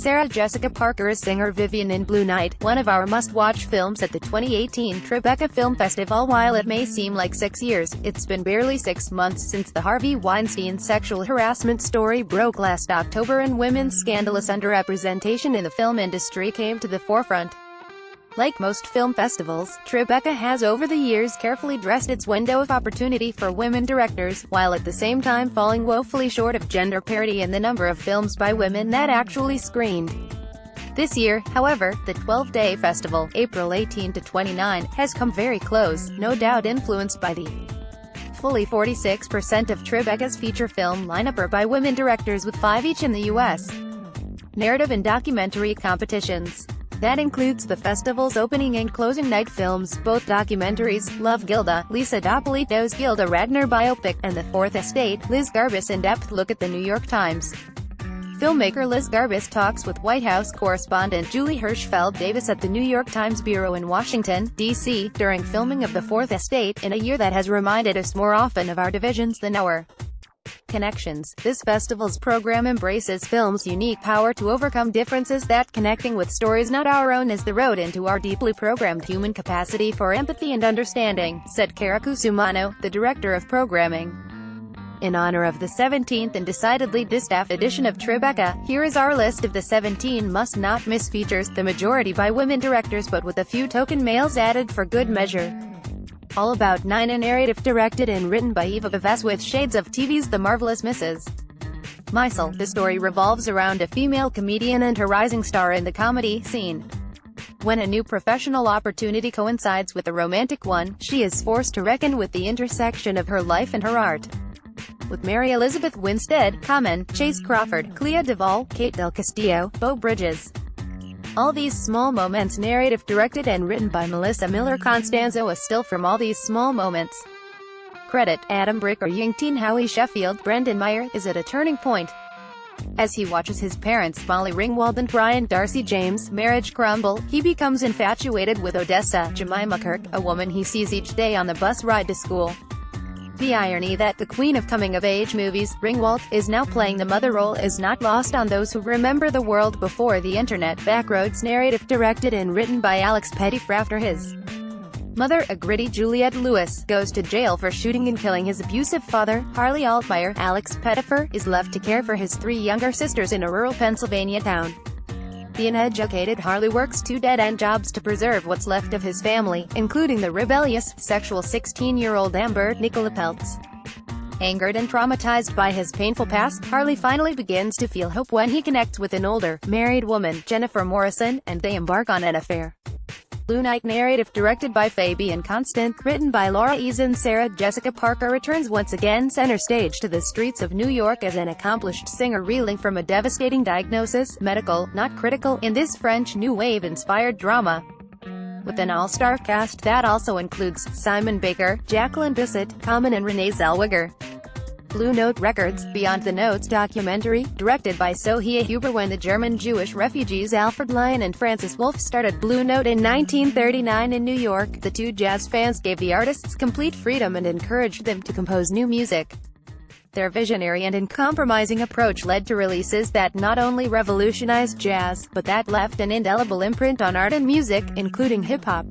Sarah Jessica Parker as singer Vivienne in Blue Night, one of our must-watch films at the 2018 Tribeca Film Festival. While it may seem like 6 years, it's been barely 6 months since the Harvey Weinstein sexual harassment story broke last October and women's scandalous underrepresentation in the film industry came to the forefront. Like most film festivals, Tribeca has over the years carefully dressed its window of opportunity for women directors, while at the same time falling woefully short of gender parity in the number of films by women that actually screened. This year, however, the 12-day festival, April 18 to 29, has come very close, no doubt influenced by the fully 46% of Tribeca's feature film lineup are by women directors, with 5 each in the U.S. narrative and documentary competitions. That includes the festival's opening and closing night films, both documentaries, Love Gilda, Lisa D'Apolito's Gilda Radner biopic, and The Fourth Estate, Liz Garbus in-depth look at the New York Times. Filmmaker Liz Garbus talks with White House correspondent Julie Hirschfeld Davis at the New York Times Bureau in Washington, D.C., during filming of The Fourth Estate, in a year that has reminded us more often of our divisions than our connections. This festival's program embraces film's unique power to overcome differences, that connecting with stories not our own is the road into our deeply programmed human capacity for empathy and understanding, said Cara Cusumano, the director of programming. In honor of the 17th and decidedly distaff edition of Tribeca, here is our list of the 17 must-not-miss features, the majority by women directors but with a few token males added for good measure. All About Nine, a narrative directed and written by Eva Vives with shades of TV's The Marvelous Mrs. Maisel. The story revolves around a female comedian and her rising star in the comedy scene. When a new professional opportunity coincides with a romantic one, she is forced to reckon with the intersection of her life and her art. With Mary Elizabeth Winstead, Common, Chase Crawford, Clea Duvall, Kate Del Castillo, Beau Bridges. All These Small Moments, narrative directed and written by Melissa Miller Constanzo. A still from All These Small Moments. Credit, Adam Bricker. Yingteen Howie Sheffield. Brendan Meyer is at a turning point as he watches his parents, Molly Ringwald and Brian Darcy James, marriage crumble. He becomes infatuated with Odessa, Jemima Kirk, a woman he sees each day on the bus ride to school. The irony that the queen of coming-of-age movies, Ringwald, is now playing the mother role is not lost on those who remember the world before the internet. Backroads, narrative directed and written by Alex Pettyfer. After his mother, a gritty Juliette Lewis, goes to jail for shooting and killing his abusive father, Harley Altmaier, Alex Pettyfer is left to care for his 3 younger sisters in a rural Pennsylvania town. The uneducated Harley works 2 dead-end jobs to preserve what's left of his family, including the rebellious, sexual 16-year-old Amber Nicola Peltz. Angered and traumatized by his painful past, Harley finally begins to feel hope when he connects with an older, married woman, Jennifer Morrison, and they embark on an affair. Blue Night, narrative directed by Fabian Constant, written by Laura Eason. Sarah Jessica Parker returns once again center stage to the streets of New York as an accomplished singer reeling from a devastating diagnosis, medical, not critical, in this French New Wave-inspired drama. With an all-star cast that also includes Simon Baker, Jacqueline Bisset, Common and Renee Zellweger. Blue Note Records, Beyond the Notes documentary, directed by Sophia Huber. When the German Jewish refugees Alfred Lyon and Francis Wolff started Blue Note in 1939 in New York, the 2 jazz fans gave the artists complete freedom and encouraged them to compose new music. Their visionary and uncompromising approach led to releases that not only revolutionized jazz, but that left an indelible imprint on art and music, including hip-hop.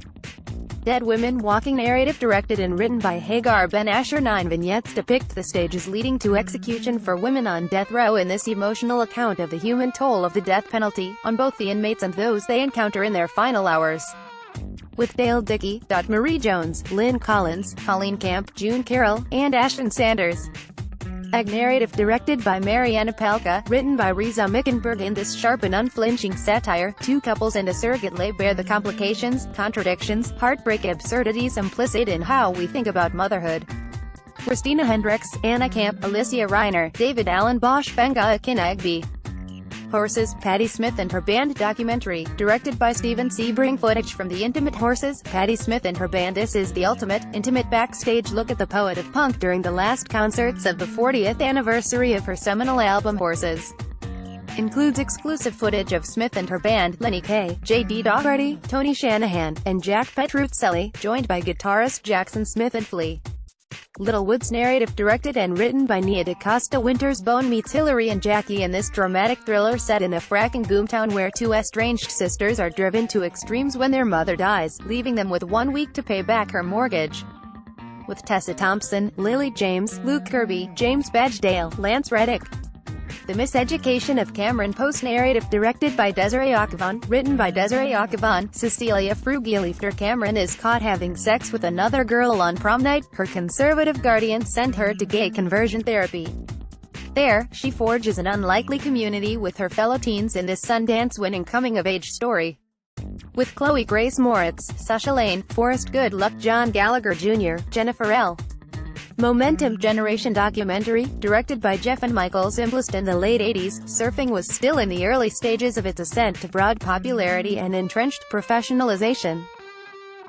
Dead Women Walking, narrative directed and written by Hagar Ben Asher. 9 vignettes depict the stages leading to execution for women on death row in this emotional account of the human toll of the death penalty, on both the inmates and those they encounter in their final hours. With Dale Dickey, Marie Jones, Lynn Collins, Colleen Camp, June Carroll, and Ashton Sanders. Narrative directed by Mariana Palka, written by Riza Mickenberg. In this sharp and unflinching satire, 2 couples and a surrogate lay bare the complications, contradictions, heartbreak, absurdities implicit in how we think about motherhood. Christina Hendricks, Anna Camp, Alicia Reiner, David Allen Bosch, Benga Akinagbe. Horses, Patti Smith and Her Band documentary, directed by Stephen Sebring. Footage from the Intimate Horses, Patti Smith and Her Band. This is the ultimate, intimate backstage look at the poet of punk during the last concerts of the 40th anniversary of her seminal album Horses. Includes exclusive footage of Smith and her band, Lenny Kaye, J.D. Doherty, Tony Shanahan, and Jack Petruzzelli, joined by guitarist Jackson Smith and Flea. Littlewood's narrative, directed and written by Nia DaCosta. Winter's Bone meets Hillary and Jackie in this dramatic thriller set in a fracking boomtown where two estranged sisters are driven to extremes when their mother dies, leaving them with 1 week to pay back her mortgage. With Tessa Thompson, Lily James, Luke Kirby, James Badgedale, Lance Reddick. The Miseducation of Cameron Post narrative, directed by Desiree Akhavan, written by Desiree Akhavan. Cecilia Frugili. After Cameron is caught having sex with another girl on prom night, her conservative guardian sent her to gay conversion therapy. There, she forges an unlikely community with her fellow teens in this Sundance-winning coming-of-age story. With Chloe Grace Moritz, Sasha Lane, Forrest Goodluck, John Gallagher Jr., Jennifer L. Momentum Generation documentary, directed by Jeff and Michael Zimbalist. In the late 80s, surfing was still in the early stages of its ascent to broad popularity and entrenched professionalization.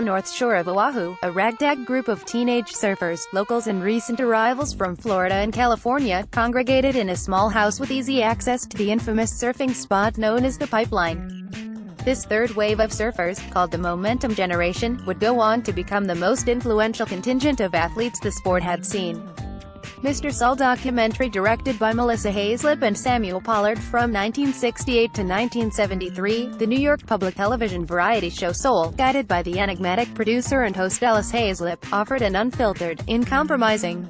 North Shore of Oahu, a ragtag group of teenage surfers, locals and recent arrivals from Florida and California, congregated in a small house with easy access to the infamous surfing spot known as the Pipeline. This third wave of surfers, called the Momentum Generation, would go on to become the most influential contingent of athletes the sport had seen. Mr. Soul documentary, directed by Melissa Hayslip and Samuel Pollard. From 1968 to 1973, the New York public television variety show Soul, guided by the enigmatic producer and host Ellis Hayslip, offered an unfiltered, uncompromising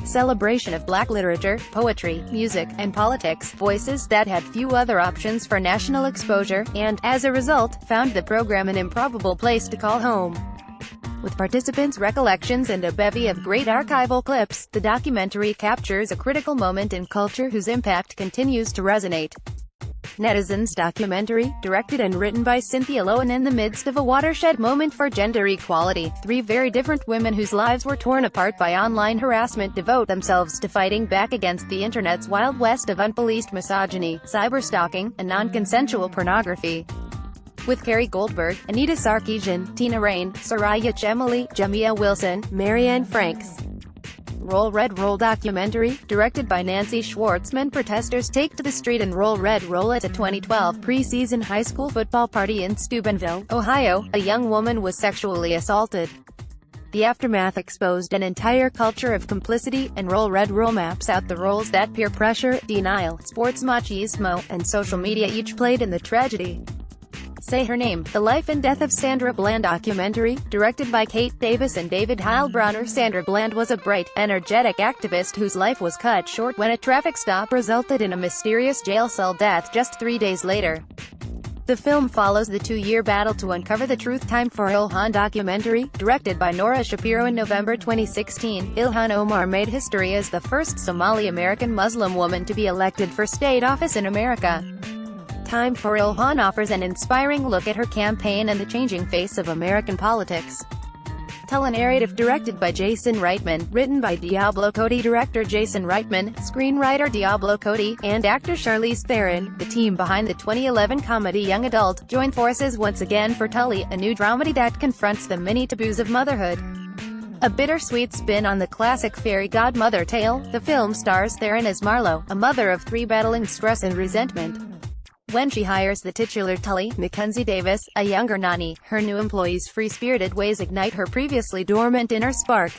celebration of black literature, poetry, music, and politics, voices that had few other options for national exposure, and, as a result, found the program an improbable place to call home. With participants' recollections and a bevy of great archival clips, the documentary captures a critical moment in culture whose impact continues to resonate. Netizens documentary, directed and written by Cynthia Lowen. In the midst of a watershed moment for gender equality, three very different women whose lives were torn apart by online harassment devote themselves to fighting back against the internet's wild west of unpoliced misogyny, cyberstalking, and non-consensual pornography. With Carrie Goldberg, Anita Sarkeesian, Tina Rain, Soraya Chemali, Jamia Wilson, Marianne Franks. Roll Red Roll documentary, directed by Nancy Schwartzman. Protesters take to the street and roll Red Roll at a 2012 preseason high school football party in Steubenville, Ohio. A young woman was sexually assaulted. The aftermath exposed an entire culture of complicity, and Roll Red Roll maps out the roles that peer pressure, denial, sports machismo, and social media each played in the tragedy. Say Her Name, The Life and Death of Sandra Bland documentary, directed by Kate Davis and David Heilbronner. Sandra Bland was a bright, energetic activist whose life was cut short when a traffic stop resulted in a mysterious jail cell death just 3 days later. The film follows the 2-year battle to uncover the truth. Time for Ilhan documentary, directed by Nora Shapiro. In November 2016, Ilhan Omar made history as the first Somali-American Muslim woman to be elected for state office in America. Time for Ilhan offers an inspiring look at her campaign and the changing face of American politics. Telenarrative, directed by Jason Reitman, written by Diablo Cody. Director Jason Reitman, screenwriter Diablo Cody, and actor Charlize Theron, the team behind the 2011 comedy Young Adult, join forces once again for Tully, a new dramedy that confronts the many taboos of motherhood. A bittersweet spin on the classic fairy godmother tale, the film stars Theron as Marlo, a mother of 3 battling stress and resentment. When she hires the titular Tully, Mackenzie Davis, a younger nanny, her new employee's free-spirited ways ignite her previously dormant inner spark.